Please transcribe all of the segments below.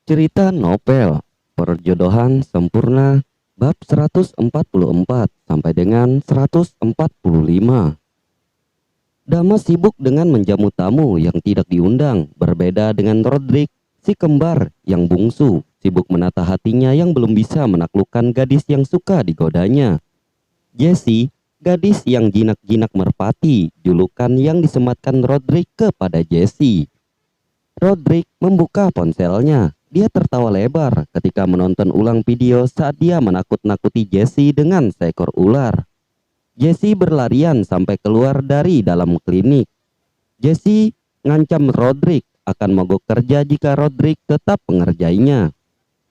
Cerita Novel Perjodohan Sempurna bab 144 sampai dengan 145. Dama sibuk dengan menjamu tamu yang tidak diundang, berbeda dengan Rodrik, si kembar yang bungsu, sibuk menata hatinya yang belum bisa menaklukkan gadis yang suka digodanya. Jessie, gadis yang jinak-jinak merpati, julukan yang disematkan Rodrik kepada Jessie. Rodrik membuka ponselnya. Dia tertawa lebar ketika menonton ulang video saat dia menakut-nakuti Jessie dengan seekor ular. Jessie berlarian sampai keluar dari dalam klinik. Jessie ngancam Rodrik akan mogok kerja jika Rodrik tetap mengerjainya.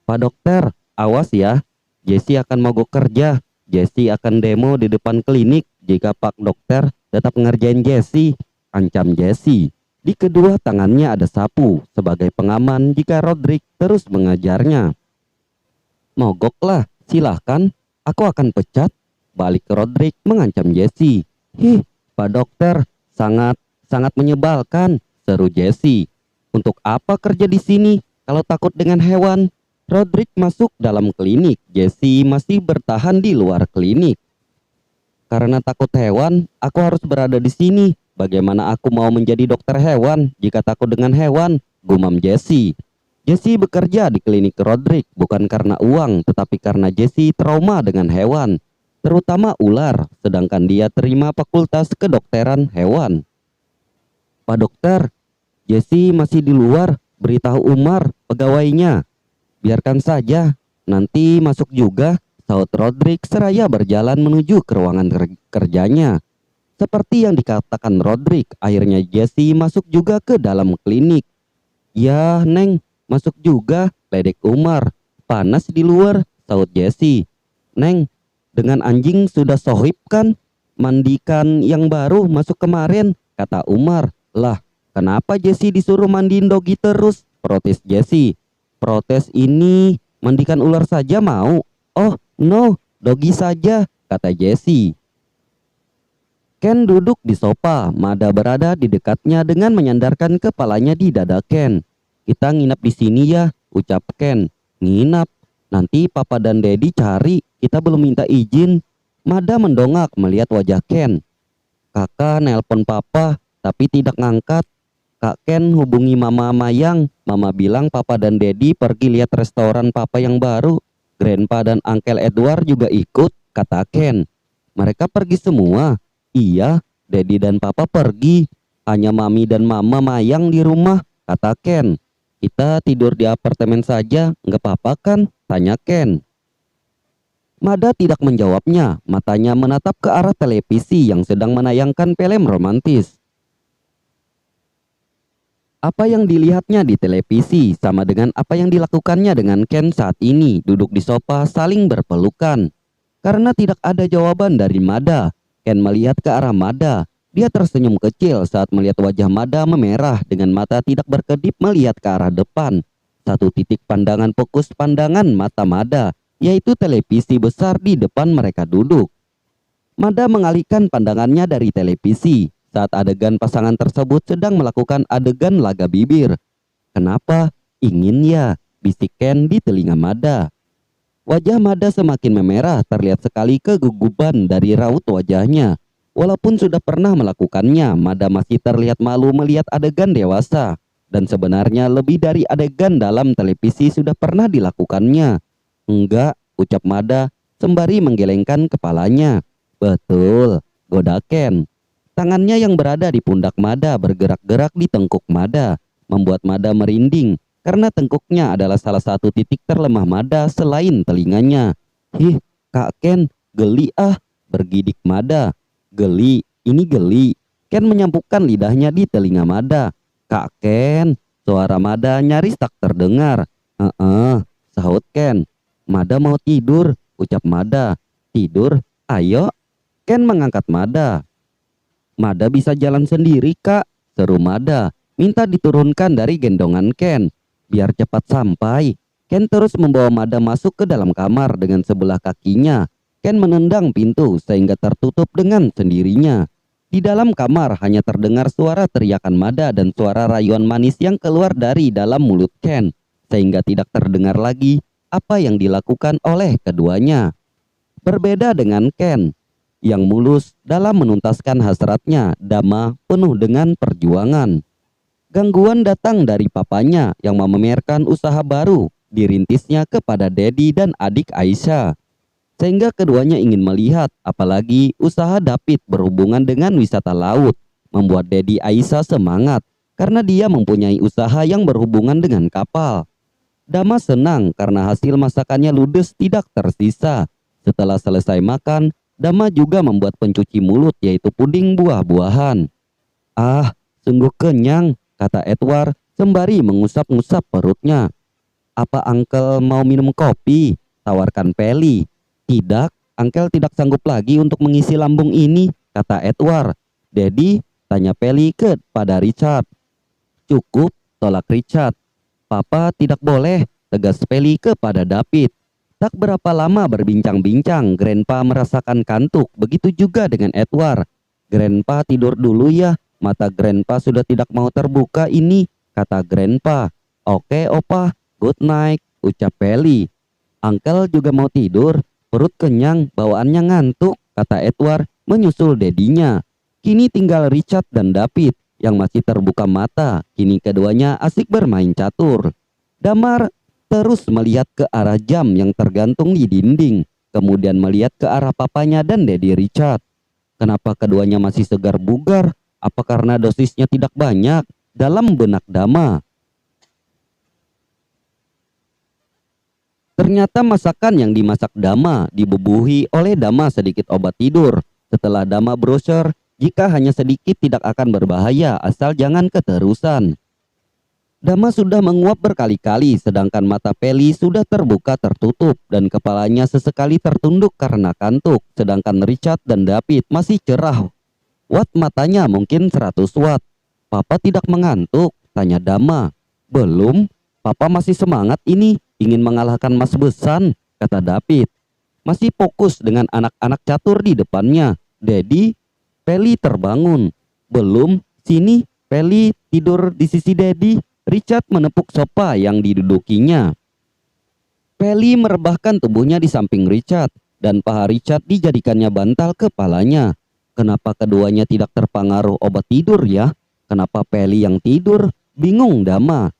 "Pak dokter, awas ya. Jessie akan mogok kerja. Jessie akan demo di depan klinik jika Pak dokter tetap ngerjain Jessie," ancam Jessie. Di kedua tangannya ada sapu sebagai pengaman jika Rodrik terus mengajarnya. "Mogoklah, silahkan. Aku akan pecat," balik Rodrik mengancam Jessie. "Hih, Pak dokter, sangat menyebalkan," seru Jessie. "Untuk apa kerja di sini kalau takut dengan hewan?" Rodrik masuk dalam klinik. Jessie masih bertahan di luar klinik. "Karena takut hewan, aku harus berada di sini. Bagaimana aku mau menjadi dokter hewan jika takut dengan hewan?" gumam Jessie. Jessie bekerja di klinik Rodrik bukan karena uang, tetapi karena Jessie trauma dengan hewan, terutama ular, sedangkan dia terima fakultas kedokteran hewan. "Pak dokter, Jessie masih di luar. Beritahu Umar, pegawainya." "Biarkan saja, nanti masuk juga," saut Rodrik seraya berjalan menuju ke ruangan kerjanya. Seperti yang dikatakan Rodrik, akhirnya Jessie masuk juga ke dalam klinik. "Ya, Neng, masuk juga," ledek Umar. "Panas di luar," saut Jessie. "Neng, dengan anjing sudah sohib kan? Mandikan yang baru masuk kemarin," kata Umar. "Lah, kenapa Jessie disuruh mandiin dogi terus?" protes Jessie. "Protes ini, mandikan ular saja mau." "Oh, no, dogi saja," kata Jessie. Ken duduk di sofa, Mada berada di dekatnya dengan menyandarkan kepalanya di dada Ken. "Kita nginap di sini ya," ucap Ken. "Nginap? Nanti Papa dan Daddy cari, kita belum minta izin." Mada mendongak melihat wajah Ken. "Kakak nelpon Papa, tapi tidak ngangkat. Kak Ken hubungi Mama Mayang. Mama bilang Papa dan Daddy pergi lihat restoran Papa yang baru. Grandpa dan Uncle Edward juga ikut," kata Ken. "Mereka pergi semua?" "Iya, Daddy dan Papa pergi. Hanya Mami dan Mama Mayang di rumah," kata Ken. "Kita tidur di apartemen saja, nggak apa-apa kan?" tanya Ken. Mada tidak menjawabnya, matanya menatap ke arah televisi yang sedang menayangkan film romantis. Apa yang dilihatnya di televisi sama dengan apa yang dilakukannya dengan Ken saat ini, duduk di sofa saling berpelukan. Karena tidak ada jawaban dari Mada, Ken melihat ke arah Mada. Dia tersenyum kecil saat melihat wajah Mada memerah dengan mata tidak berkedip melihat ke arah depan. Satu titik pandangan fokus pandangan mata Mada, yaitu televisi besar di depan mereka duduk. Mada mengalihkan pandangannya dari televisi saat adegan pasangan tersebut sedang melakukan adegan laga bibir. "Kenapa? Ingin ya?" bisik Ken di telinga Mada. Wajah Mada semakin memerah, terlihat sekali kegugupan dari raut wajahnya. Walaupun sudah pernah melakukannya, Mada masih terlihat malu melihat adegan dewasa. Dan sebenarnya lebih dari adegan dalam televisi sudah pernah dilakukannya. "Enggak," ucap Mada sembari menggelengkan kepalanya. "Betul," goda Ken. Tangannya yang berada di pundak Mada bergerak-gerak di tengkuk Mada, membuat Mada merinding. Karena tengkuknya adalah salah satu titik terlemah Mada selain telinganya. "Hih, Kak Ken, geli ah," bergidik Mada. "Geli? Ini geli." Ken menyampukkan lidahnya di telinga Mada. "Kak Ken," suara Mada nyaris tak terdengar. Sahut Ken. "Mada mau tidur," ucap Mada. "Tidur? Ayo." Ken mengangkat Mada. "Mada bisa jalan sendiri, Kak," seru Mada. Minta diturunkan dari gendongan Ken. "Biar cepat sampai." Ken terus membawa Mada masuk ke dalam kamar dengan sebelah kakinya. Ken menendang pintu sehingga tertutup dengan sendirinya. Di dalam kamar hanya terdengar suara teriakan Mada dan suara rayuan manis yang keluar dari dalam mulut Ken. sehingga tidak terdengar lagi apa yang dilakukan oleh keduanya. Berbeda dengan Ken yang mulus dalam menuntaskan hasratnya, Dama penuh dengan perjuangan. Gangguan datang dari papanya yang memamerkan usaha baru dirintisnya kepada Dedi dan adik Aisyah, sehingga keduanya ingin melihat, apalagi usaha David berhubungan dengan wisata laut membuat Dedi Aisyah semangat karena dia mempunyai usaha yang berhubungan dengan kapal. Dama senang karena hasil masakannya ludes tidak tersisa. Setelah selesai makan, Dama juga membuat pencuci mulut, yaitu puding buah-buahan. "Ah, sungguh kenyang," kata Edward sembari mengusap-ngusap perutnya. "Apa Uncle mau minum kopi?" tawarkan Pelly. "Tidak, Uncle tidak sanggup lagi untuk mengisi lambung ini," kata Edward. "Daddy?" tanya Pelly kepada Richard. "Cukup," tolak Richard. "Papa tidak boleh," tegas Pelly kepada David. Tak berapa lama berbincang-bincang, Grandpa merasakan kantuk, begitu juga dengan Edward. "Grandpa tidur dulu ya, mata Grandpa sudah tidak mau terbuka ini," kata Grandpa. "Oke Opa, good night," ucap Pelly. "Uncle juga mau tidur, perut kenyang, bawaannya ngantuk," kata Edward menyusul dedinya. Kini tinggal Richard dan David yang masih terbuka mata. Kini keduanya asik bermain catur. Damar terus melihat ke arah jam yang tergantung di dinding, kemudian melihat ke arah papanya dan Dedi Richard. Kenapa keduanya masih segar bugar? Apa karena dosisnya tidak banyak? Dalam benak Dama. Ternyata masakan yang dimasak Dama dibubuhi oleh Dama sedikit obat tidur. Setelah Dama brosur, jika hanya sedikit tidak akan berbahaya asal jangan keterusan. Dama sudah menguap berkali-kali, sedangkan mata Pelly sudah terbuka tertutup dan kepalanya sesekali tertunduk karena kantuk, sedangkan Richard dan David masih cerah. Watt matanya mungkin 100 watt. "Papa tidak mengantuk?" tanya Dama. "Belum, Papa masih semangat ini, ingin mengalahkan Mas Besan," kata David. Masih fokus dengan anak-anak catur di depannya. "Daddy?" Pelly terbangun. "Belum, sini." Pelly tidur di sisi Daddy. Richard menepuk sofa yang didudukinya. Pelly merebahkan tubuhnya di samping Richard dan paha Richard dijadikannya bantal kepalanya. Kenapa keduanya tidak terpengaruh obat tidur ya? Kenapa Pelly yang tidur? Bingung Dama.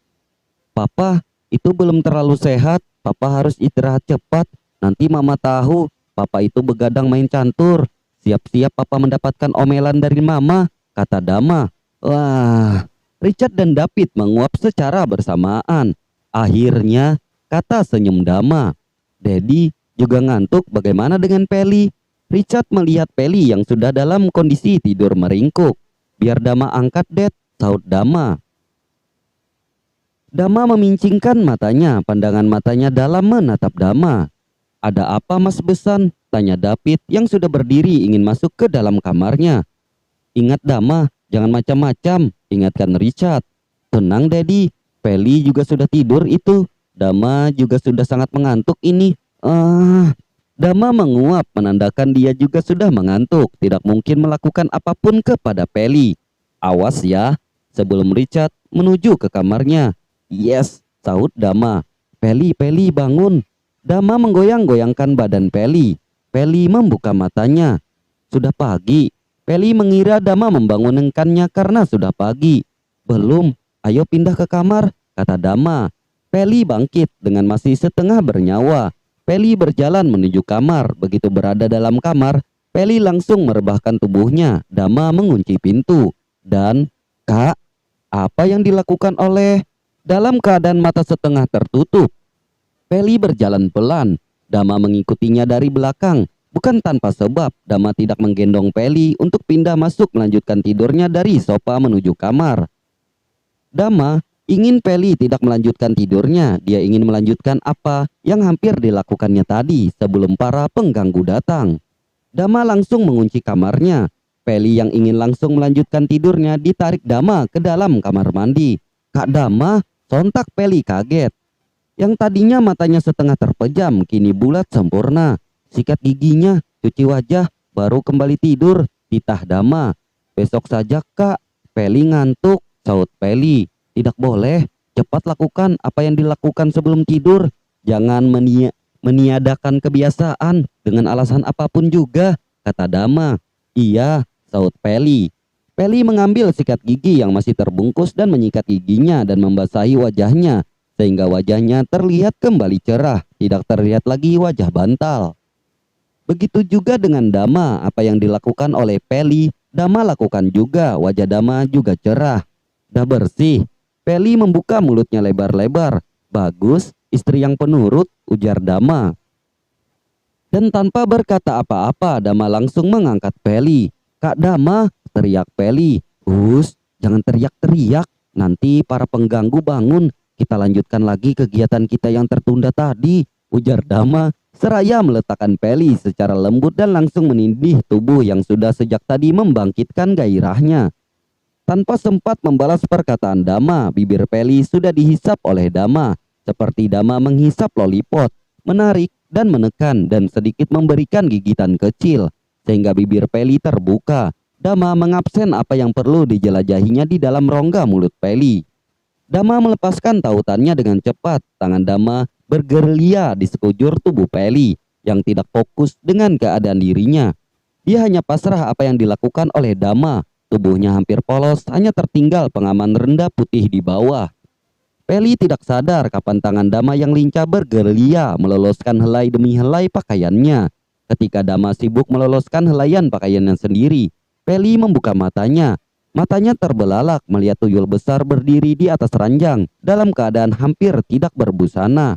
"Papa, itu belum terlalu sehat. Papa harus istirahat cepat. Nanti Mama tahu Papa itu begadang main catur. Siap-siap Papa mendapatkan omelan dari Mama," kata Dama. Wah, Richard dan David menguap secara bersamaan. "Akhirnya," kata senyum Dama. "Daddy juga ngantuk, bagaimana dengan Pelly?" Richard melihat Pelly yang sudah dalam kondisi tidur meringkuk. "Biar Dama angkat, Dad," sahut Dama. Dama memincingkan matanya, pandangan matanya dalam menatap Dama. "Ada apa Mas Besan?" tanya David yang sudah berdiri ingin masuk ke dalam kamarnya. "Ingat Dama, jangan macam-macam," ingatkan Richard. "Tenang Daddy, Pelly juga sudah tidur itu. Dama juga sudah sangat mengantuk ini." Dama menguap menandakan dia juga sudah mengantuk, tidak mungkin melakukan apapun kepada Pelly. "Awas ya," sebelum Richard menuju ke kamarnya. "Yes," sahut Dama. Pelly bangun." Dama menggoyang-goyangkan badan Pelly. Pelly membuka matanya. "Sudah pagi." Pelly mengira Dama membangunkannya karena sudah pagi. "Belum, ayo pindah ke kamar," kata Dama. Pelly bangkit dengan masih setengah bernyawa. Pelly berjalan menuju kamar. Begitu berada dalam kamar, Pelly langsung merebahkan tubuhnya. Dama mengunci pintu. Dan, "Kak, apa yang dilakukan oleh..." Dalam keadaan mata setengah tertutup, Pelly berjalan pelan. Dama mengikutinya dari belakang. Bukan tanpa sebab, Dama tidak menggendong Pelly untuk pindah masuk melanjutkan tidurnya dari sofa menuju kamar. Dama ingin Pelly tidak melanjutkan tidurnya. Dia ingin melanjutkan apa yang hampir dilakukannya tadi sebelum para pengganggu datang. Dama langsung mengunci kamarnya. Pelly yang ingin langsung melanjutkan tidurnya ditarik Dama ke dalam kamar mandi. "Kak Dama!" sontak Pelly kaget. Yang tadinya matanya setengah terpejam kini bulat sempurna. Sikat giginya, cuci wajah, baru kembali tidur, titah Dama. "Besok saja Kak, Pelly ngantuk," sahut Pelly. "Tidak boleh, cepat lakukan apa yang dilakukan sebelum tidur. Jangan meniadakan kebiasaan dengan alasan apapun juga, kata Dama. Iya, saut Peli. Peli mengambil sikat gigi yang masih terbungkus dan menyikat giginya dan membasahi wajahnya, sehingga wajahnya terlihat kembali cerah, tidak terlihat lagi wajah bantal. Begitu juga dengan Dama, apa yang dilakukan oleh Peli, Dama lakukan juga, wajah Dama juga cerah. Dah bersih. Peli membuka mulutnya lebar-lebar. Bagus, istri yang penurut, ujar Dama. Dan tanpa berkata apa-apa, Dama langsung mengangkat Peli. Kak Dama, teriak Peli. Jangan teriak-teriak, nanti para pengganggu bangun. Kita lanjutkan lagi kegiatan kita yang tertunda tadi, ujar Dama, seraya meletakkan Peli secara lembut dan langsung menindih tubuh yang sudah sejak tadi membangkitkan gairahnya. Tanpa sempat membalas perkataan Dama, bibir Peli sudah dihisap oleh Dama, seperti Dama menghisap lollipop, menarik dan menekan dan sedikit memberikan gigitan kecil, sehingga bibir Peli terbuka. Dama mengabsen apa yang perlu dijelajahinya di dalam rongga mulut Peli. Dama melepaskan tautannya dengan cepat. Tangan Dama bergerilya di sekujur tubuh Peli yang tidak fokus dengan keadaan dirinya. Dia hanya pasrah apa yang dilakukan oleh Dama. Tubuhnya hampir polos, hanya tertinggal pengaman rendah putih di bawah. Peli tidak sadar kapan tangan Dama yang lincah bergerilya meloloskan helai demi helai pakaiannya. Ketika Dama sibuk meloloskan helaian pakaiannya sendiri, Peli membuka matanya. Matanya terbelalak melihat tuyul besar berdiri di atas ranjang dalam keadaan hampir tidak berbusana.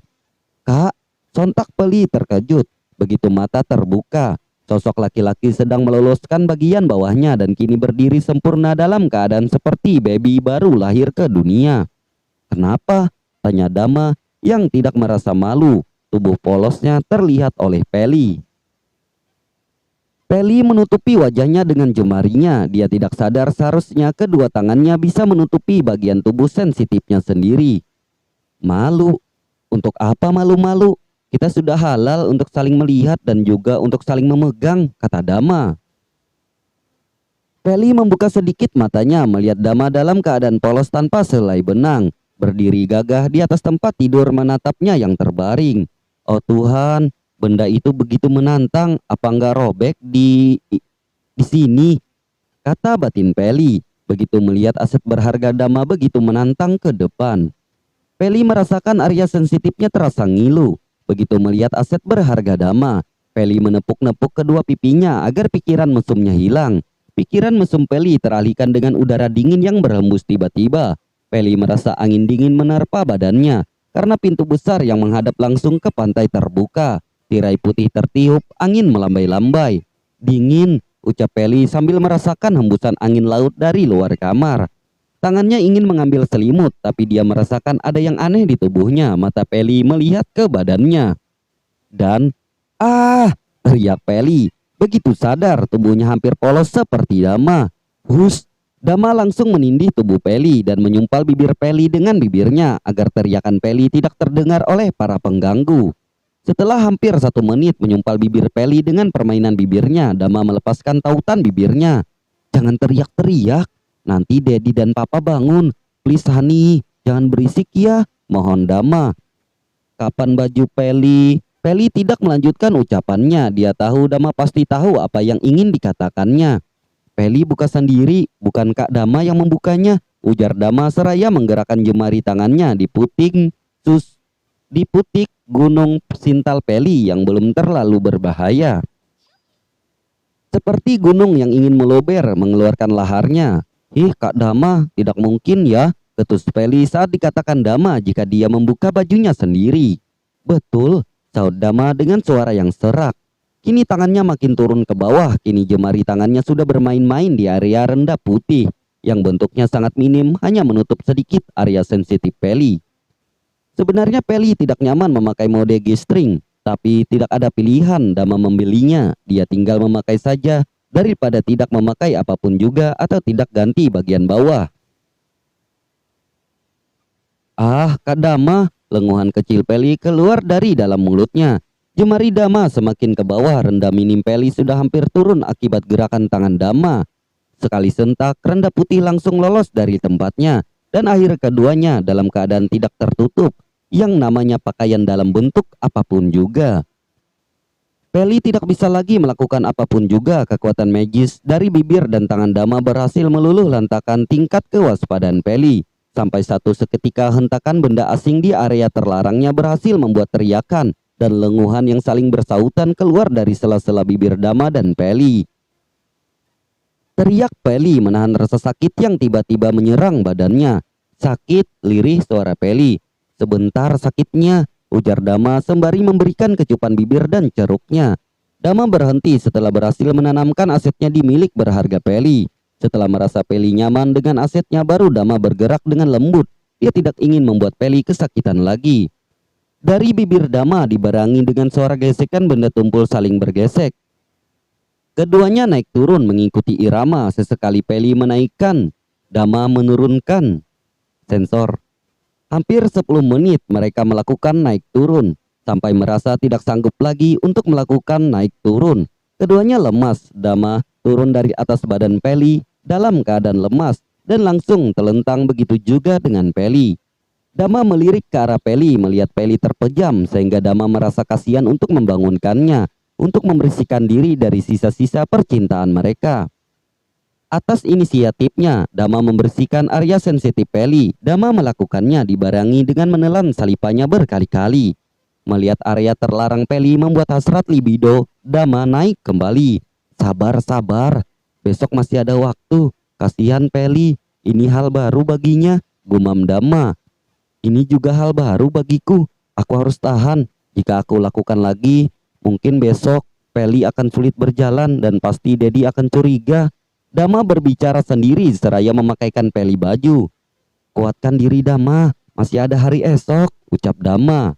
Kak, sontak Peli terkejut. Begitu mata terbuka, sosok laki-laki sedang meloloskan bagian bawahnya dan kini berdiri sempurna dalam keadaan seperti baby baru lahir ke dunia. Kenapa? Tanya Dama yang tidak merasa malu. Tubuh polosnya terlihat oleh Peli. Peli menutupi wajahnya dengan jemarinya. Dia tidak sadar seharusnya kedua tangannya bisa menutupi bagian tubuh sensitifnya sendiri. Malu? Untuk apa malu-malu? Kita sudah halal untuk saling melihat dan juga untuk saling memegang, kata Dama. Peli membuka sedikit matanya melihat Dama dalam keadaan polos tanpa selai benang, berdiri gagah di atas tempat tidur menatapnya yang terbaring. Oh Tuhan, benda itu begitu menantang, apa enggak robek di sini? Kata batin Peli, begitu melihat aset berharga Dama begitu menantang ke depan. Peli merasakan area sensitifnya terasa ngilu. Begitu melihat aset berharga Dama, Peli menepuk-nepuk kedua pipinya agar pikiran mesumnya hilang. Pikiran mesum Peli teralihkan dengan udara dingin yang berhembus tiba-tiba. Peli merasa angin dingin menerpa badannya karena pintu besar yang menghadap langsung ke pantai terbuka. Tirai putih tertiup, angin melambai-lambai. Dingin, ucap Peli sambil merasakan hembusan angin laut dari luar kamar. Tangannya ingin mengambil selimut, tapi dia merasakan ada yang aneh di tubuhnya. Mata Peli melihat ke badannya. Dan, teriak Peli. Begitu sadar, tubuhnya hampir polos seperti Dama. Dama langsung menindih tubuh Peli dan menyumpal bibir Peli dengan bibirnya agar teriakan Peli tidak terdengar oleh para pengganggu. Setelah hampir 1 menit menyumpal bibir Peli dengan permainan bibirnya, Dama melepaskan tautan bibirnya. Jangan teriak-teriak, nanti Dedi dan Papa bangun. Please Hani, jangan berisik ya, mohon Dama. Kapan baju Peli? Peli tidak melanjutkan ucapannya. Dia tahu Dama pasti tahu apa yang ingin dikatakannya. Peli buka sendiri, bukan Kak Dama yang membukanya, ujar Dama seraya menggerakkan jemari tangannya di puting gunung sintal Peli yang belum terlalu berbahaya. Seperti gunung yang ingin melober mengeluarkan laharnya. Kak Dama, tidak mungkin ya, ketus Peli saat dikatakan Dama jika dia membuka bajunya sendiri. Betul, saut Dama dengan suara yang serak. Kini tangannya makin turun ke bawah. Kini jemari tangannya sudah bermain-main di area rendah putih yang bentuknya sangat minim, hanya menutup sedikit area sensitif Peli. Sebenarnya Peli tidak nyaman memakai mode G-string, tapi tidak ada pilihan Dama membelinya. Dia tinggal memakai saja daripada tidak memakai apapun juga atau tidak ganti bagian bawah. Kak Dama, lenguhan kecil Peli keluar dari dalam mulutnya. Jemari Dama semakin ke bawah, rendah minim Peli sudah hampir turun akibat gerakan tangan Dama. Sekali sentak, rendah putih langsung lolos dari tempatnya. dan akhir keduanya dalam keadaan tidak tertutup, yang namanya pakaian dalam bentuk apapun juga. Peli tidak bisa lagi melakukan apapun juga. Kekuatan magis dari bibir dan tangan Dama berhasil meluluh lantakan tingkat kewaspadaan Peli. Sampai satu seketika hentakan benda asing di area terlarangnya berhasil membuat teriakan dan lenguhan yang saling bersautan keluar dari sela-sela bibir Dama dan Peli. Teriak Peli menahan rasa sakit yang tiba-tiba menyerang badannya. Sakit, lirih suara Peli. Sebentar sakitnya, ujar Dama sembari memberikan kecupan bibir dan ceruknya. Dama berhenti setelah berhasil menanamkan asetnya di milik berharga Peli. Setelah merasa Peli nyaman dengan asetnya, baru Dama bergerak dengan lembut. Dia tidak ingin membuat Peli kesakitan lagi. Dari bibir Dama dibarengi dengan suara gesekan benda tumpul saling bergesek. Keduanya naik turun mengikuti irama. Sesekali Peli menaikkan, Dama menurunkan. Sensor. Hampir 10 menit mereka melakukan naik turun, sampai merasa tidak sanggup lagi untuk melakukan naik turun. Keduanya lemas. Dama turun dari atas badan Peli dalam keadaan lemas dan langsung telentang, begitu juga dengan Peli. Dama melirik ke arah Peli, melihat Peli terpejam sehingga Dama merasa kasihan untuk membangunkannya, untuk membersihkan diri dari sisa-sisa percintaan mereka. Atas inisiatifnya, Dama membersihkan area sensitif Peli. Dama melakukannya dibarengi dengan menelan salipannya berkali-kali. Melihat area terlarang Peli membuat hasrat libido Dama naik kembali. Sabar, besok masih ada waktu. Kasihan Peli, ini hal baru baginya, gumam Dama. Ini juga hal baru bagiku, aku harus tahan. Jika aku lakukan lagi, mungkin besok Peli akan sulit berjalan dan pasti Dedi akan curiga. Dama berbicara sendiri seraya memakaikan Peli baju. Kuatkan diri Dama, masih ada hari esok, ucap Dama.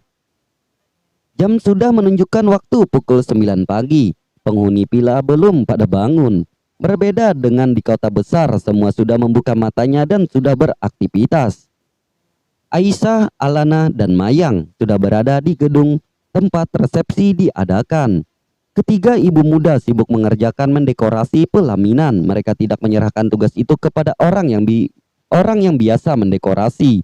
Jam sudah menunjukkan waktu pukul 9 pagi. Penghuni villa belum pada bangun. Berbeda dengan di kota besar, semua sudah membuka matanya dan sudah beraktivitas. Aisyah, Alana, dan Mayang sudah berada di gedung tempat resepsi diadakan. Ketiga ibu muda sibuk mengerjakan mendekorasi pelaminan. Mereka tidak menyerahkan tugas itu kepada orang yang biasa mendekorasi.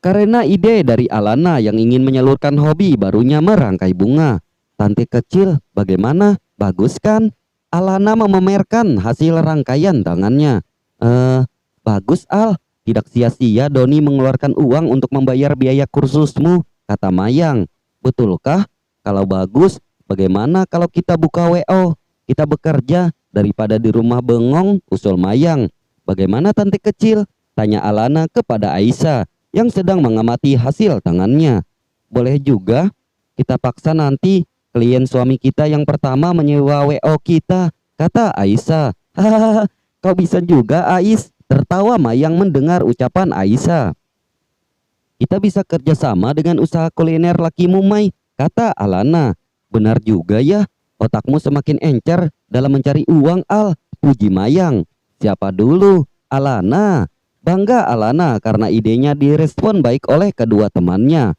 Karena ide dari Alana yang ingin menyalurkan hobi barunya merangkai bunga. Tante kecil, bagaimana? Bagus kan? Alana memamerkan hasil rangkaian tangannya. Bagus Al. Tidak sia-sia Doni mengeluarkan uang untuk membayar biaya kursusmu, kata Mayang. Betulkah? Kalau bagus, bagaimana kalau kita buka WO? Kita bekerja daripada di rumah bengong, usul Mayang. Bagaimana tante kecil? Tanya Alana kepada Aisyah yang sedang mengamati hasil tangannya. Boleh juga, kita paksa nanti klien suami kita yang pertama menyewa WO kita, kata Aisyah. Hahaha, kau bisa juga Ais. Tertawa Mayang mendengar ucapan Aisyah. Kita bisa kerjasama dengan usaha kuliner lakimu Mai, kata Alana. Benar juga ya, otakmu semakin encer dalam mencari uang Al, puji Mayang. Siapa dulu? Alana. Bangga Alana karena idenya direspon baik oleh kedua temannya.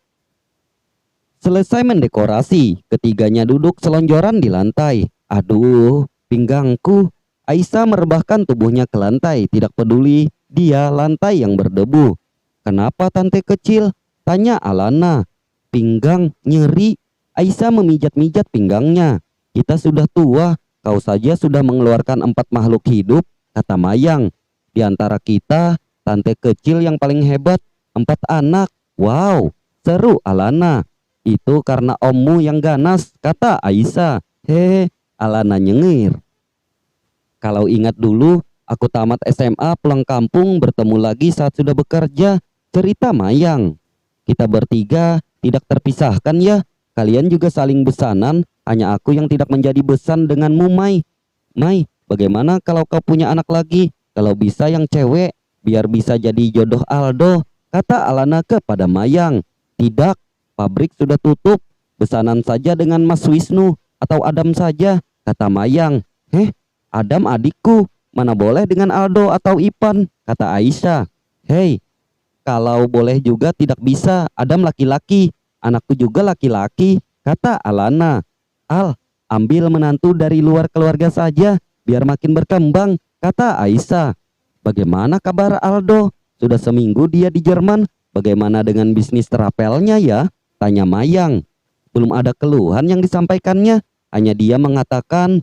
Selesai mendekorasi, ketiganya duduk selonjoran di lantai. Aduh, pinggangku. Aisyah merebahkan tubuhnya ke lantai, tidak peduli dia lantai yang berdebu. Kenapa tante kecil? Tanya Alana. Pinggang nyeri. Aisyah memijat-mijat pinggangnya. Kita sudah tua, kau saja sudah mengeluarkan 4 makhluk hidup, kata Mayang. Di antara kita, tante kecil yang paling hebat, 4 anak. Wow, seru Alana. Itu karena ommu yang ganas, kata Aisyah. Hehe, Alana nyengir. Kalau ingat dulu, aku tamat SMA pulang kampung bertemu lagi saat sudah bekerja, cerita Mayang. Kita bertiga tidak terpisahkan ya. Kalian juga saling besanan, hanya aku yang tidak menjadi besan denganmu Mai. Mai, bagaimana kalau kau punya anak lagi? Kalau bisa yang cewek, biar bisa jadi jodoh Aldo, kata Alana kepada Mayang. Tidak, pabrik sudah tutup. Besanan saja dengan Mas Wisnu atau Adam saja, kata Mayang. Adam adikku, mana boleh dengan Aldo atau Ipan, kata Aisyah. Hei, kalau boleh juga tidak bisa, Adam laki-laki, anakku juga laki-laki, kata Alana. Al, ambil menantu dari luar keluarga saja, biar makin berkembang, kata Aisyah. Bagaimana kabar Aldo? Sudah seminggu dia di Jerman. Bagaimana dengan bisnis terapelnya ya? Tanya Mayang. Belum ada keluhan yang disampaikannya. Hanya dia mengatakan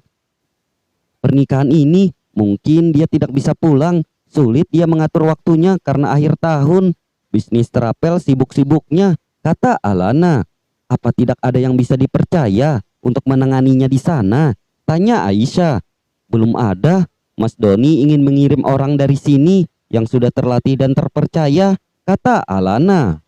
pernikahan ini mungkin dia tidak bisa pulang. Sulit dia mengatur waktunya karena akhir tahun. Bisnis terapel sibuk-sibuknya, kata Alana. Apa tidak ada yang bisa dipercaya untuk menanganinya di sana? Tanya Aisyah. Belum ada. Mas Doni ingin mengirim orang dari sini yang sudah terlatih dan terpercaya, kata Alana.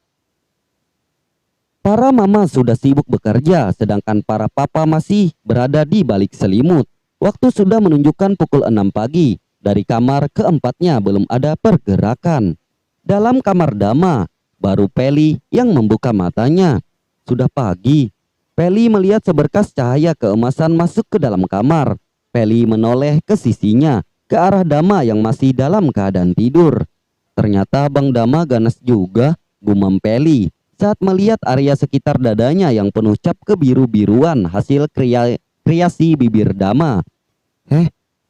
Para mama sudah sibuk bekerja, sedangkan para papa masih berada di balik selimut. Waktu sudah menunjukkan pukul 6 pagi. Dari kamar keempatnya belum ada pergerakan. Dalam kamar Dama, baru Peli yang membuka matanya. Sudah pagi. Peli melihat seberkas cahaya keemasan masuk ke dalam kamar. Peli menoleh ke sisinya, ke arah Dama yang masih dalam keadaan tidur. Ternyata Bang Dama ganas juga, gumam Peli saat melihat area sekitar dadanya yang penuh cap kebiru-biruan hasil kreasi bibir Dama.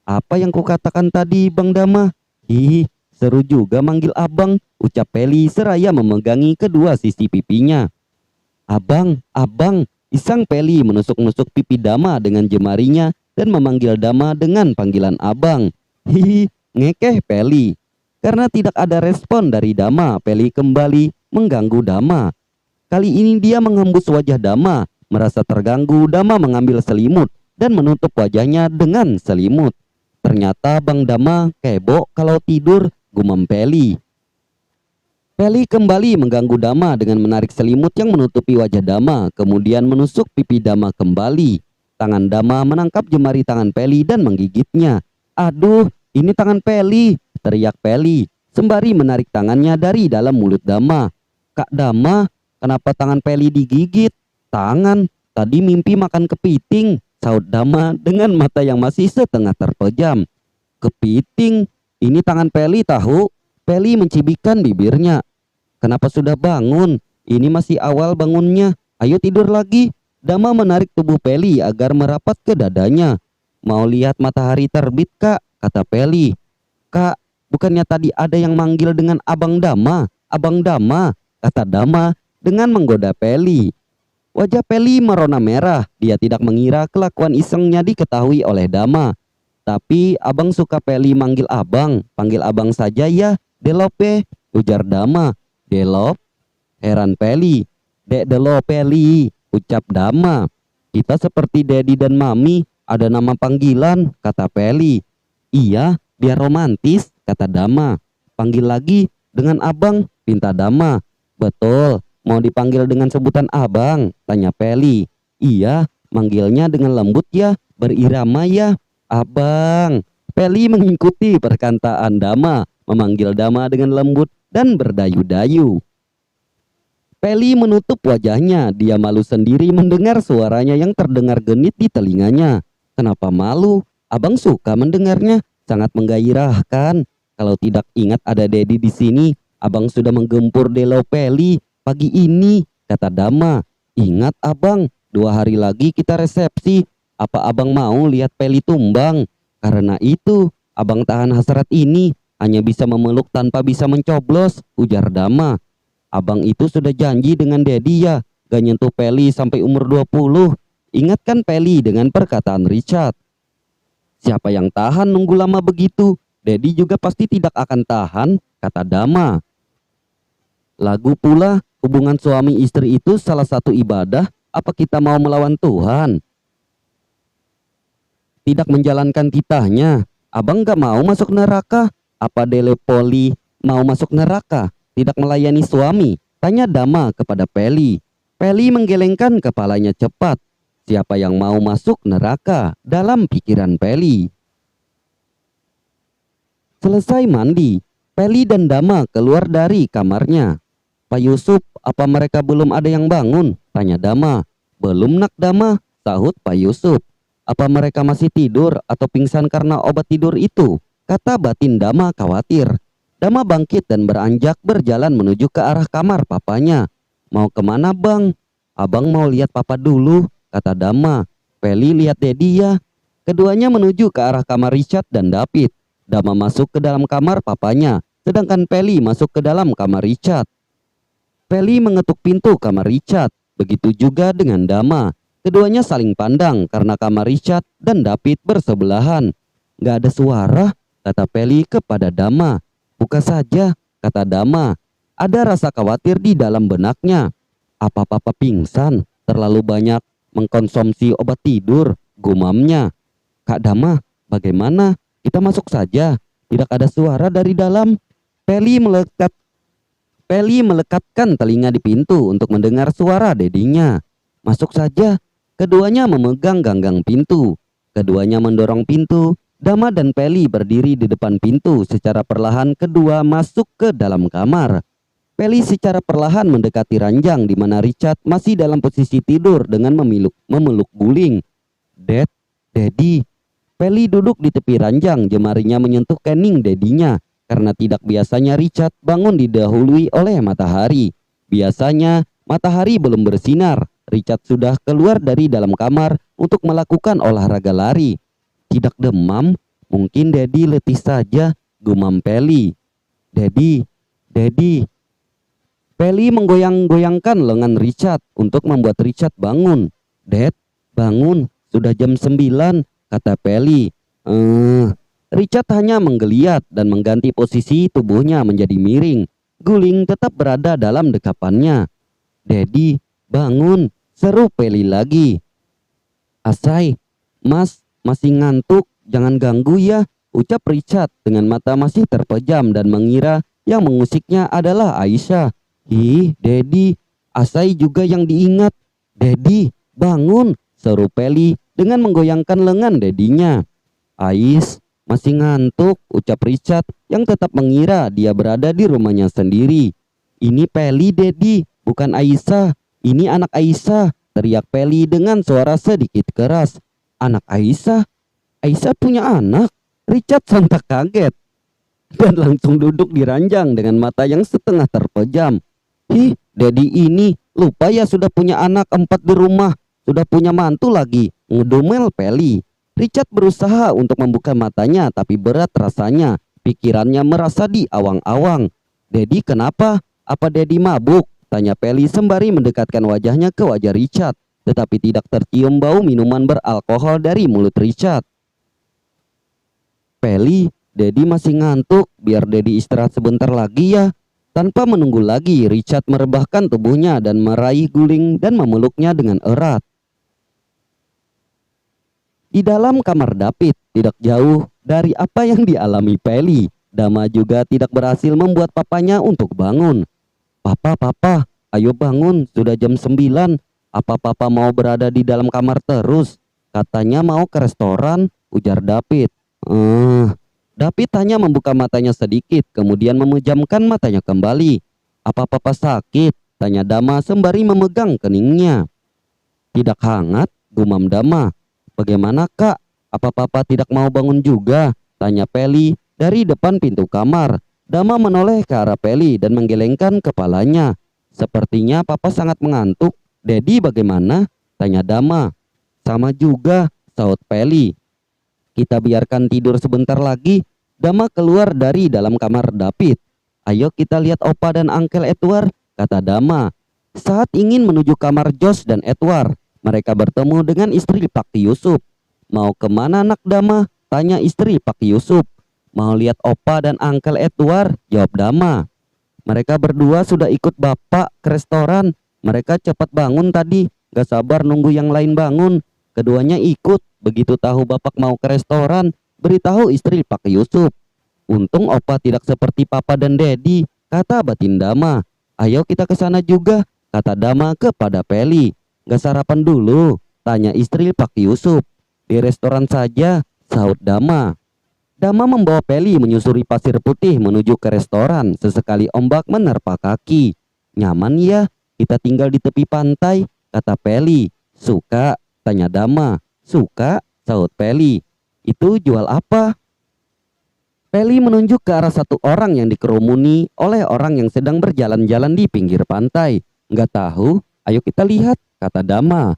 Apa yang kukatakan tadi, Bang Dama? Hihi, seru juga manggil abang, ucap Peli seraya memegangi kedua sisi pipinya. Abang, isang Peli menusuk-nusuk pipi Dama dengan jemarinya dan memanggil Dama dengan panggilan abang. Hihi, ngekeh Peli. Karena tidak ada respon dari Dama, Peli kembali mengganggu Dama. Kali ini dia menghembus wajah Dama. Merasa terganggu, Dama mengambil selimut dan menutup wajahnya dengan selimut. Ternyata Bang Dama kebo kalau tidur, gumam Peli. Peli kembali mengganggu Dama dengan menarik selimut yang menutupi wajah Dama, kemudian menusuk pipi Dama kembali. Tangan Dama menangkap jemari tangan Peli dan menggigitnya. Aduh, ini tangan Peli, teriak Peli, sembari menarik tangannya dari dalam mulut Dama. Kak Dama, kenapa tangan Peli digigit? Tangan, tadi mimpi makan kepiting, saut Dama dengan mata yang masih setengah terpejam. Kepiting? Ini tangan Peli tahu? Peli mencibikkan bibirnya. Kenapa sudah bangun? Ini masih awal bangunnya. Ayo tidur lagi. Dama menarik tubuh Peli agar merapat ke dadanya. Mau lihat matahari terbit, Kak, kata Peli. Kak, bukannya tadi ada yang manggil dengan Abang Dama? Abang Dama, kata Dama dengan menggoda Peli. Wajah Peli merona merah. Dia tidak mengira kelakuan isengnya diketahui oleh Dama. Tapi abang suka Peli manggil abang. Panggil abang saja ya, Delope, ujar Dama. Delop? Heran Peli. Dek Delop Peli, ucap Dama. Kita seperti Dedi dan Mami, ada nama panggilan, kata Peli. Iya, biar romantis, kata Dama. Panggil lagi dengan abang, pinta Dama. Betul. Mau dipanggil dengan sebutan abang? Tanya Peli. Iya, manggilnya dengan lembut ya, berirama ya. Abang. Peli mengikuti perkataan Dama, memanggil Dama dengan lembut dan berdayu-dayu. Peli menutup wajahnya, dia malu sendiri mendengar suaranya yang terdengar genit di telinganya. Kenapa malu? Abang suka mendengarnya, sangat menggairahkan. Kalau tidak ingat ada Dedi di sini, abang sudah menggempur Delo Peli. Pagi ini, kata Dama. Ingat abang, 2 hari lagi kita resepsi. Apa abang mau lihat Peli tumbang? Karena itu, abang tahan hasrat ini. Hanya bisa memeluk tanpa bisa mencoblos, ujar Dama. Abang itu sudah janji dengan Dedi ya, gak nyentuh Peli sampai umur 20. Ingatkan Peli dengan perkataan Richard. Siapa yang tahan nunggu lama begitu? Dedi juga pasti tidak akan tahan, kata Dama. Lagu pula, hubungan suami istri itu salah satu ibadah. Apa kita mau melawan Tuhan? Tidak menjalankan titahnya. Abang gak mau masuk neraka? Apa Dele Poli mau masuk neraka? Tidak melayani suami? Tanya Dama kepada Peli. Peli menggelengkan kepalanya cepat. Siapa yang mau masuk neraka? Dalam pikiran Peli. Selesai mandi, Peli dan Dama keluar dari kamarnya. Pak Yusuf, apa mereka belum ada yang bangun? Tanya Dama. Belum nak Dama, sahut Pak Yusuf. Apa mereka masih tidur atau pingsan karena obat tidur itu? Kata batin Dama khawatir. Dama bangkit dan beranjak berjalan menuju ke arah kamar papanya. Mau kemana bang? Abang mau lihat papa dulu, kata Dama. Peli lihat Dedi ya. Keduanya menuju ke arah kamar Richard dan David. Dama masuk ke dalam kamar papanya, sedangkan Peli masuk ke dalam kamar Richard. Peli mengetuk pintu kamar Richard, begitu juga dengan Dama. Keduanya saling pandang karena kamar Richard dan David bersebelahan. "Gak ada suara," kata Peli kepada Dama. "Buka saja," kata Dama. Ada rasa khawatir di dalam benaknya. "Apa papa pingsan? Terlalu banyak mengkonsumsi obat tidur," gumamnya. "Kak Dama, bagaimana? Kita masuk saja. Tidak ada suara dari dalam." Peli melekatkan telinga di pintu untuk mendengar suara dedinya. "Masuk saja." Keduanya memegang ganggang pintu. Keduanya mendorong pintu. Dama dan Peli berdiri di depan pintu. Secara perlahan kedua masuk ke dalam kamar. Peli secara perlahan mendekati ranjang di mana Richard masih dalam posisi tidur dengan memeluk guling. Daddy." Peli duduk di tepi ranjang, jemarinya menyentuh kening dedinya. Karena tidak biasanya Richard bangun didahului oleh matahari. Biasanya matahari belum bersinar. Richard sudah keluar dari dalam kamar untuk melakukan olahraga lari. "Tidak demam? Mungkin Daddy letih saja," gumam Peli. Daddy. Peli menggoyang-goyangkan lengan Richard untuk membuat Richard bangun. "Dad, bangun. Sudah jam 9, kata Peli. Richard hanya menggeliat dan mengganti posisi tubuhnya menjadi miring. Guling tetap berada dalam dekapannya. "Daddy, bangun," seru Peli lagi. "Asai, Mas masih ngantuk, jangan ganggu ya," ucap Richard dengan mata masih terpejam dan mengira yang mengusiknya adalah Aisyah. "Ih, Daddy, Asai juga yang diingat." "Daddy, bangun," seru Peli dengan menggoyangkan lengan dedinya. "Ais, masih ngantuk," ucap Richard yang tetap mengira dia berada di rumahnya sendiri. "Ini Peli, Daddy, bukan Aisyah. Ini anak Aisyah," teriak Peli dengan suara sedikit keras. "Anak Aisyah? Aisyah punya anak?" Richard sontak kaget dan langsung duduk di ranjang dengan mata yang setengah terpejam. "Ih, Daddy ini lupa ya sudah punya anak 4 di rumah. Sudah punya mantu lagi," ngedumel Peli. Richard berusaha untuk membuka matanya tapi berat rasanya. Pikirannya merasa di awang-awang. "Daddy kenapa? Apa Daddy mabuk?" tanya Peli sembari mendekatkan wajahnya ke wajah Richard. Tetapi tidak tercium bau minuman beralkohol dari mulut Richard. "Peli, Daddy masih ngantuk. Biar Daddy istirahat sebentar lagi ya." Tanpa menunggu lagi, Richard merebahkan tubuhnya dan meraih guling dan memeluknya dengan erat. Di dalam kamar David, tidak jauh dari apa yang dialami Peli, Dama juga tidak berhasil membuat papanya untuk bangun. Papa, ayo bangun, sudah jam 9. Apa papa mau berada di dalam kamar terus? Katanya mau ke restoran," ujar David. David hanya membuka matanya sedikit, kemudian memejamkan matanya kembali. "Apa papa sakit?" tanya Dama sembari memegang keningnya. "Tidak hangat," gumam Dama. "Bagaimana kak? Apa papa tidak mau bangun juga?" tanya Peli dari depan pintu kamar. Dama menoleh ke arah Peli dan menggelengkan kepalanya. "Sepertinya papa sangat mengantuk. Daddy bagaimana?" tanya Dama. "Sama juga," sahut Peli. "Kita biarkan tidur sebentar lagi." Dama keluar dari dalam kamar David. "Ayo kita lihat Opa dan Uncle Edward," kata Dama. Saat ingin menuju kamar Josh dan Edward, mereka bertemu dengan istri Pak Yusuf. "Mau kemana anak Dama?" tanya istri Pak Yusuf. "Mau lihat Opa dan Uncle Edward," jawab Dama. "Mereka berdua sudah ikut bapak ke restoran. Mereka cepat bangun tadi, gak sabar nunggu yang lain bangun. Keduanya ikut. Begitu tahu bapak mau ke restoran," beritahu istri Pak Yusuf. "Untung Opa tidak seperti papa dan Daddy," kata batin Dama. "Ayo kita ke sana juga," kata Dama kepada Peli. "Gak sarapan dulu?" tanya istri Pak Yusuf. "Di restoran saja," sahut Dama. Dama membawa Peli menyusuri pasir putih menuju ke restoran. Sesekali ombak menerpa kaki. "Nyaman ya, kita tinggal di tepi pantai," kata Peli. "Suka?" tanya Dama. "Suka," sahut Peli. "Itu jual apa?" Peli menunjuk ke arah satu orang yang dikerumuni oleh orang yang sedang berjalan-jalan di pinggir pantai. "Nggak tahu, ayo kita lihat," kata Dama.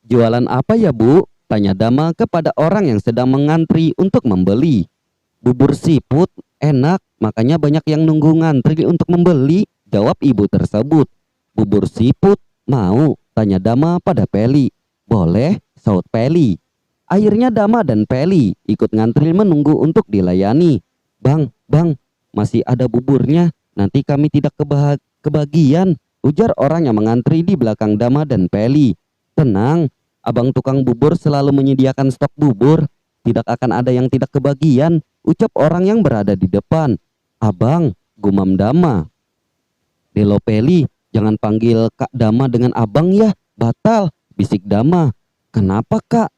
"Jualan apa ya Bu?" Tanya Dama kepada orang yang sedang mengantri untuk membeli. Bubur siput enak, makanya banyak yang nunggu ngantri untuk membeli, jawab ibu tersebut. Bubur siput mau? Tanya Dama pada Peli. Boleh, saut Peli. Akhirnya Dama dan Peli ikut ngantri menunggu untuk dilayani. Bang, masih ada buburnya, nanti kami tidak kebagian, ujar orang yang mengantri di belakang Dama dan Peli. Tenang, abang tukang bubur selalu menyediakan stok bubur, tidak akan ada yang tidak kebagian, ucap orang yang berada di depan. Abang, gumam Dama. Delo Peli, jangan panggil Kak Dama dengan abang ya, batal, bisik Dama. Kenapa Kak?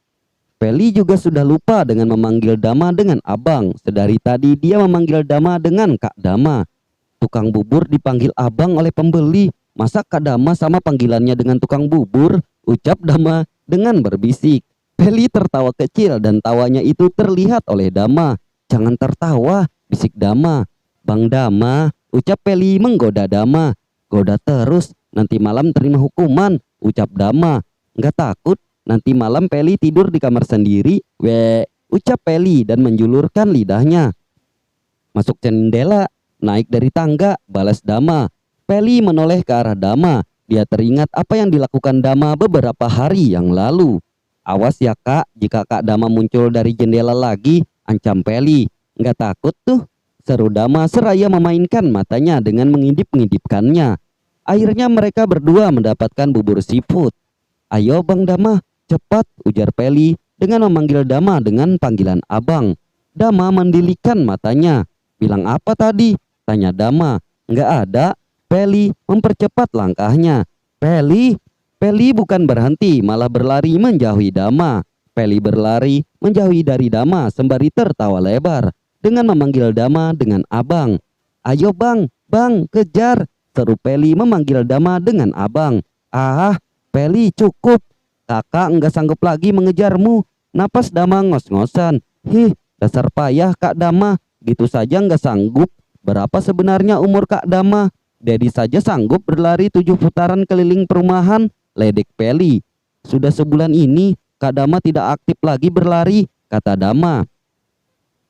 Peli juga sudah lupa dengan memanggil Dama dengan abang. Sedari tadi dia memanggil Dama dengan Kak Dama. Tukang bubur dipanggil abang oleh pembeli. Masa Kak Dama sama panggilannya dengan tukang bubur? Ucap Dama dengan berbisik. Peli tertawa kecil dan tawanya itu terlihat oleh Dama. Jangan tertawa, bisik Dama. Bang Dama, ucap Peli menggoda Dama. Goda terus, nanti malam terima hukuman, ucap Dama. Nggak takut? Nanti malam Peli tidur di kamar sendiri, ucap Peli dan menjulurkan lidahnya. Masuk jendela, naik dari tangga, balas Dama. Peli menoleh ke arah Dama. Dia teringat apa yang dilakukan Dama beberapa hari yang lalu. Awas ya Kak, jika Kak Dama muncul dari jendela lagi, ancam Peli. Nggak takut tuh, seru Dama seraya memainkan matanya dengan mengintip-ngintipkannya. Akhirnya mereka berdua mendapatkan bubur seafood. Ayo Bang Dama, cepat, ujar Peli dengan memanggil Dama dengan panggilan abang. Dama mendilikan matanya. Bilang apa tadi? Tanya Dama. Nggak ada. Peli mempercepat langkahnya. Peli bukan berhenti, malah berlari menjauhi Dama. Peli berlari menjauhi dari Dama sembari tertawa lebar dengan memanggil Dama dengan abang. Ayo bang, kejar, seru Peli memanggil Dama dengan abang. Ah, Peli cukup. Kakak enggak sanggup lagi mengejarmu. Napas Dama ngos-ngosan. Dasar payah Kak Dama. Gitu saja enggak sanggup. Berapa sebenarnya umur Kak Dama? Dedi saja sanggup berlari 7 putaran keliling perumahan, ledek Peli. Sudah sebulan ini Kak Dama tidak aktif lagi berlari, kata Dama.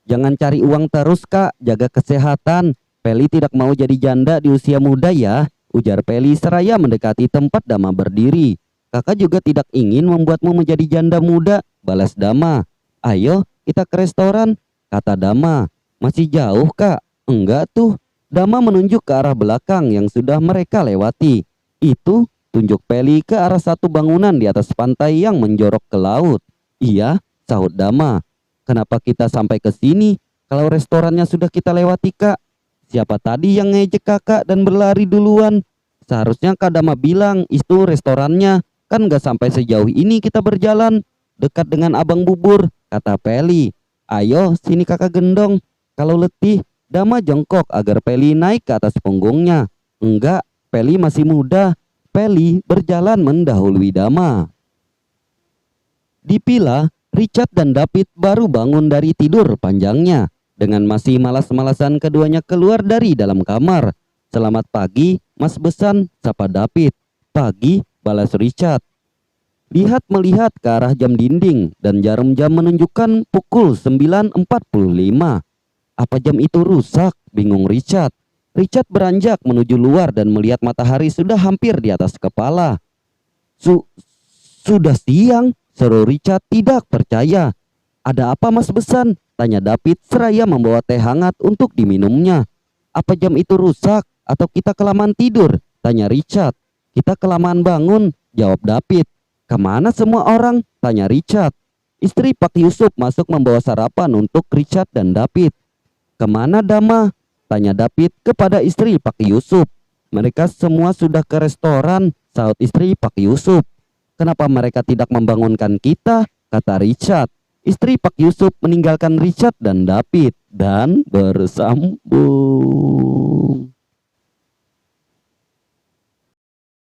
Jangan cari uang terus Kak, jaga kesehatan. Peli tidak mau jadi janda di usia muda ya, ujar Peli seraya mendekati tempat Dama berdiri. Kakak juga tidak ingin membuatmu menjadi janda muda, balas Dama. Ayo kita ke restoran, kata Dama. Masih jauh Kak? Enggak tuh. Dama menunjuk ke arah belakang yang sudah mereka lewati. Itu, tunjuk Peli ke arah satu bangunan di atas pantai yang menjorok ke laut. Iya, sahut Dama. Kenapa kita sampai ke sini kalau restorannya sudah kita lewati Kak? Siapa tadi yang ngejek kakak dan berlari duluan? Seharusnya Kak Dama bilang itu restorannya. Kan gak sampai sejauh ini kita berjalan. Dekat dengan abang bubur, kata Peli. Ayo sini kakak gendong. Kalau letih, Dama jongkok agar Peli naik ke atas punggungnya. Enggak, Peli masih muda. Peli berjalan mendahului Dama. Di villa, Richard dan David baru bangun dari tidur panjangnya. Dengan masih malas-malasan keduanya keluar dari dalam kamar. Selamat pagi, Mas Besan, sapa David. Pagi, balas Richard. Lihat-melihat ke arah jam dinding dan jarum jam menunjukkan pukul 9.45. Apa jam itu rusak? Bingung Richard. Richard beranjak menuju luar dan melihat matahari sudah hampir di atas kepala. Sudah siang, seru Richard tidak percaya. Ada apa Mas Besan? Tanya David seraya membawa teh hangat untuk diminumnya. Apa jam itu rusak atau kita kelamaan tidur? Tanya Richard. Kita kelamaan bangun, jawab David. Kemana semua orang? Tanya Richard. Istri Pak Yusuf masuk membawa sarapan untuk Richard dan David. Kemana Dama? Tanya David kepada istri Pak Yusuf. Mereka semua sudah ke restoran, sahut istri Pak Yusuf. Kenapa mereka tidak membangunkan kita? Kata Richard. Istri Pak Yusuf meninggalkan Richard dan David dan bersambung.